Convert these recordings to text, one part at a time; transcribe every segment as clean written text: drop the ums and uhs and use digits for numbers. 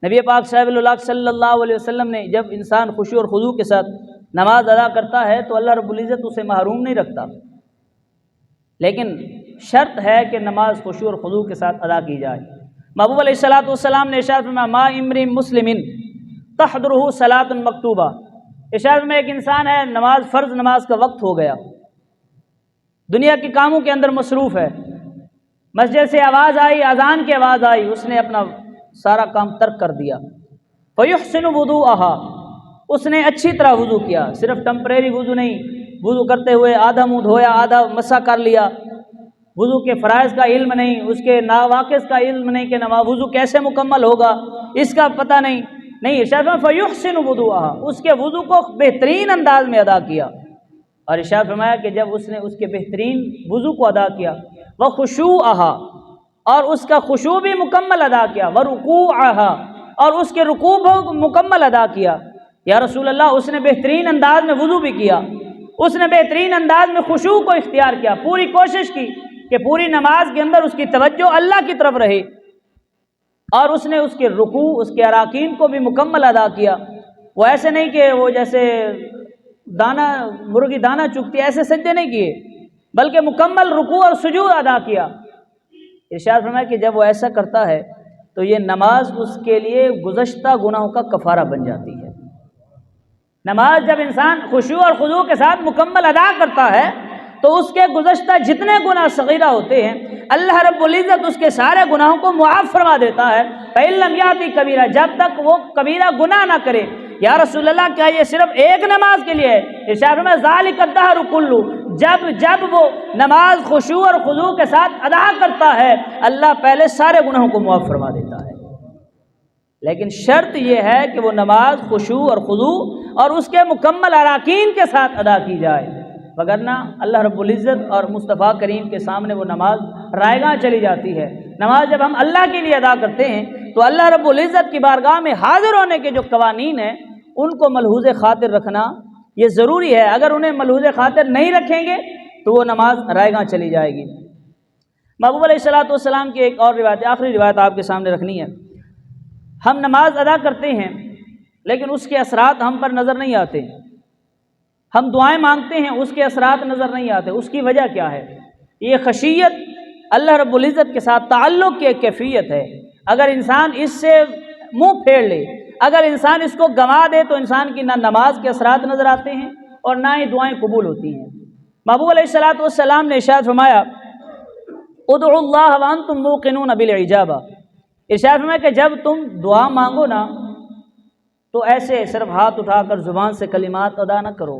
نبی پاک صلی اللہ علیہ وسلم نے جب انسان خشوع اور خضوع کے ساتھ نماز ادا کرتا ہے تو اللہ رب العزت اسے محروم نہیں رکھتا، لیکن شرط ہے کہ نماز خشوع اور خضوع کے ساتھ ادا کی جائے۔ محبوب علیہ السلام نے ارشاد فرمایا ما امرئ مسلم تحضرہ صلاۃ مکتوبہ، ارشاد میں ایک انسان ہے نماز فرض نماز کا وقت ہو گیا، دنیا کے کاموں کے اندر مصروف ہے، مسجد سے آواز آئی، اذان کی آواز آئی، اس نے اپنا سارا کام ترک کر دیا، فیحسن وضوءها، اس نے اچھی طرح وضو کیا، صرف ٹمپریری وضو نہیں، وضو کرتے ہوئے آدھا منہ دھویا آدھا مسح کر لیا، وضو کے فرائض کا علم نہیں، اس کے ناواقص کا علم نہیں کہ وضو کیسے مکمل ہوگا اس کا پتہ نہیں، ارشاد فیحسن وضوءها، اس کے وضو کو بہترین انداز میں ادا کیا، اور ارشاد فرمایا کہ جب اس نے اس کے بہترین وضو کو ادا کیا وخشوعها، اور اس کا خشوع بھی مکمل ادا کیا، ورکوعها، اور اس کے رکوع کو مکمل ادا کیا، یا رسول اللہ اس نے بہترین انداز میں وضو بھی کیا، اس نے بہترین انداز میں خشوع کو اختیار کیا، پوری کوشش کی کہ پوری نماز کے اندر اس کی توجہ اللہ کی طرف رہے، اور اس نے اس کے رکوع اس کے اراکین کو بھی مکمل ادا کیا، وہ ایسے نہیں کہ وہ جیسے مرغی دانہ چگتی ایسے سجدے نہیں کیے، بلکہ مکمل رکوع اور سجود ادا کیا۔ ارشاد فرمایا کہ جب وہ ایسا کرتا ہے تو یہ نماز اس کے لیے گزشتہ گناہوں کا کفارہ بن جاتی ہے۔ نماز جب انسان خشوع اور خضوع کے ساتھ مکمل ادا کرتا ہے تو اس کے گزشتہ جتنے گناہ صغیرہ ہوتے ہیں اللہ رب العزت اس کے سارے گناہوں کو معاف فرما دیتا ہے۔ فَإِن لَّمْ يَأْتِ کبیرہ، جب تک وہ کبیرہ گناہ نہ کرے۔ یا رسول اللہ کیا یہ صرف ایک نماز کے لیے ہے؟ ارشاد میں ذالک الدہر کلہ، جب وہ نماز خشوع اور خضوع کے ساتھ ادا کرتا ہے اللہ پہلے سارے گناہوں کو معاف فرما دیتا ہے، لیکن شرط یہ ہے کہ وہ نماز خشوع اور خضوع اور اس کے مکمل اراکین کے ساتھ ادا کی جائے، وگرنہ اللہ رب العزت اور مصطفیٰ کریم کے سامنے وہ نماز رائیگاں چلی جاتی ہے۔ نماز جب ہم اللہ کے لیے ادا کرتے ہیں تو اللہ رب العزت کی بارگاہ میں حاضر ہونے کے جو قوانین ہیں ان کو ملحوظ خاطر رکھنا یہ ضروری ہے، اگر انہیں ملحوظ خاطر نہیں رکھیں گے تو وہ نماز رائیگاں چلی جائے گی۔ محبوب علیہ السلام کی ایک اور روایت، آخری روایت آپ کے سامنے رکھنی ہے۔ ہم نماز ادا کرتے ہیں لیکن اس کے اثرات ہم پر نظر نہیں آتے، ہم دعائیں مانگتے ہیں اس کے اثرات نظر نہیں آتے، اس کی وجہ کیا ہے؟ یہ خشیت اللہ رب العزت کے ساتھ تعلق کی ایک کیفیت ہے، اگر انسان اس سے منہ پھیر لے، اگر انسان اس کو گنوا دے تو انسان کی نہ نماز کے اثرات نظر آتے ہیں اور نہ ہی دعائیں قبول ہوتی ہیں۔ محبوب علیہ السلام نے ارشاد فرمایا ادعوا اللہ وانتم موقنون بالاجابہ، ارشاد فرمایا کہ جب تم دعا مانگو نا تو ایسے صرف ہاتھ اٹھا کر زبان سے کلمات ادا نہ کرو،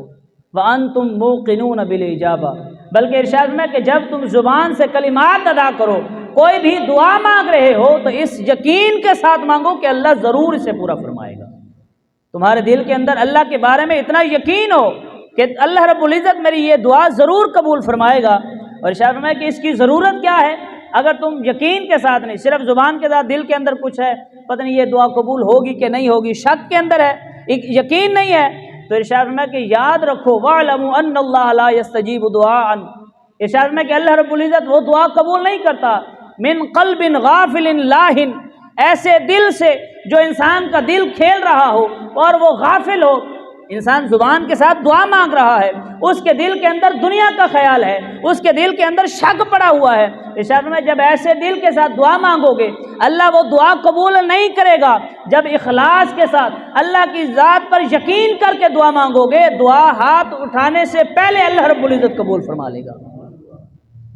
وانتم موقنون بالاجابہ، بلکہ ارشاد فرمایا کہ جب تم زبان سے کلمات ادا کرو، کوئی بھی دعا مانگ رہے ہو تو اس یقین کے ساتھ مانگو کہ اللہ ضرور اسے پورا فرمائے گا، تمہارے دل کے اندر اللہ کے بارے میں اتنا یقین ہو کہ اللہ رب العزت میری یہ دعا ضرور قبول فرمائے گا۔ اور ارشاد فرمایا کہ اس کی ضرورت کیا ہے؟ اگر تم یقین کے ساتھ نہیں، صرف زبان کے ساتھ دل کے اندر کچھ ہے، پتہ نہیں یہ دعا قبول ہوگی کہ نہیں ہوگی، شک کے اندر ہے، یقین نہیں ہے، تو ارشاد فرمایا کہ یاد رکھو وَاعْلَمُوا أَنَّ اللَّهَ لَا يَسْتَجِيبُ دُعَاءً، ارشاد فرمایا کہ اللہ رب العزت وہ دعا قبول نہیں کرتا من قلب غافل لاہن، ایسے دل سے جو انسان کا دل کھیل رہا ہو اور وہ غافل ہو، انسان زبان کے ساتھ دعا مانگ رہا ہے، اس کے دل کے اندر دنیا کا خیال ہے، اس کے دل کے اندر شک پڑا ہوا ہے، ارشاد میں جب ایسے دل کے ساتھ دعا مانگو گے اللہ وہ دعا قبول نہیں کرے گا، جب اخلاص کے ساتھ اللہ کی ذات پر یقین کر کے دعا مانگو گے دعا ہاتھ اٹھانے سے پہلے اللہ رب العزت قبول فرما لے گا۔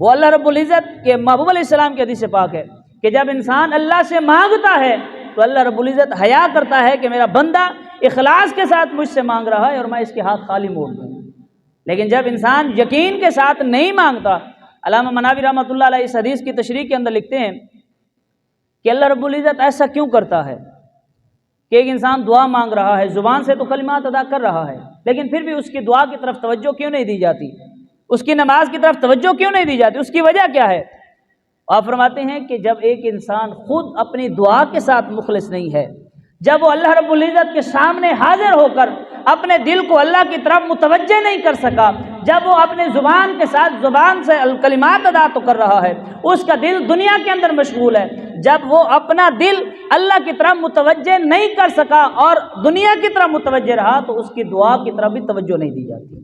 وہ اللہ رب العزت کے محبوب علیہ السلام کی حدیث پاک ہے کہ جب انسان اللہ سے مانگتا ہے تو اللہ رب العزت حیا کرتا ہے کہ میرا بندہ اخلاص کے ساتھ مجھ سے مانگ رہا ہے اور میں اس کے ہاتھ خالی موڑ دوں، لیکن جب انسان یقین کے ساتھ نہیں مانگتا، علامہ مناوی رحمۃ اللہ علیہ اس حدیث کی تشریح کے اندر لکھتے ہیں کہ اللہ رب العزت ایسا کیوں کرتا ہے کہ ایک انسان دعا مانگ رہا ہے، زبان سے تو کلمات ادا کر رہا ہے، لیکن پھر بھی اس کی دعا کی طرف توجہ کیوں نہیں دی جاتی، اس کی نماز کی طرف توجہ کیوں نہیں دی جاتی، اس کی وجہ کیا ہے؟ آپ فرماتے ہیں کہ جب ایک انسان خود اپنی دعا کے ساتھ مخلص نہیں ہے، جب وہ اللہ رب العزت کے سامنے حاضر ہو کر اپنے دل کو اللہ کی طرف متوجہ نہیں کر سکا، جب وہ اپنے زبان کے ساتھ زبان سے کلمات ادا تو کر رہا ہے، اس کا دل دنیا کے اندر مشغول ہے، جب وہ اپنا دل اللہ کی طرف متوجہ نہیں کر سکا اور دنیا کی طرف متوجہ رہا تو اس کی دعا کی طرف بھی توجہ نہیں دی جاتی۔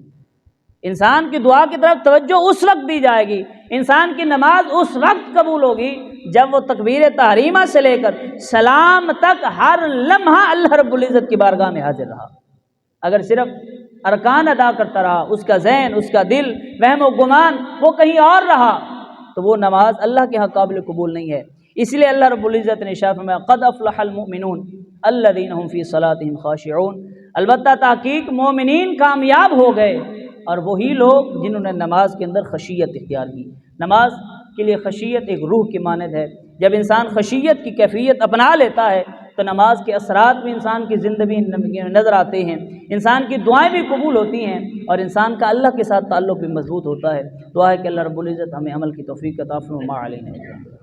انسان کی دعا کی طرف توجہ اس وقت دی جائے گی، انسان کی نماز اس وقت قبول ہوگی جب وہ تکبیر تحریمہ سے لے کر سلام تک ہر لمحہ اللہ رب العزت کی بارگاہ میں حاضر رہا۔ اگر صرف ارکان ادا کرتا رہا، اس کا ذہن، اس کا دل، وہم و گمان وہ کہیں اور رہا تو وہ نماز اللہ کے ہاں قابل قبول نہیں ہے۔ اس لیے اللہ رب العزت نے ارشاد فرمایا قد افلح المؤمنون الذین هم فی صلاتهم خاشعون، البتہ تحقیق مومنین کامیاب ہو گئے اور وہی لوگ جنہوں نے نماز کے اندر خشیت اختیار کی۔ نماز کے لیے خشیت ایک روح کی مانند ہے، جب انسان خشیت کی کیفیت اپنا لیتا ہے تو نماز کے اثرات بھی انسان کی زندگی میں نظر آتے ہیں، انسان کی دعائیں بھی قبول ہوتی ہیں اور انسان کا اللہ کے ساتھ تعلق بھی مضبوط ہوتا ہے۔ دعا ہے کہ اللہ رب العزت ہمیں عمل کی توفیق عطا فرمائے۔ ما علینا۔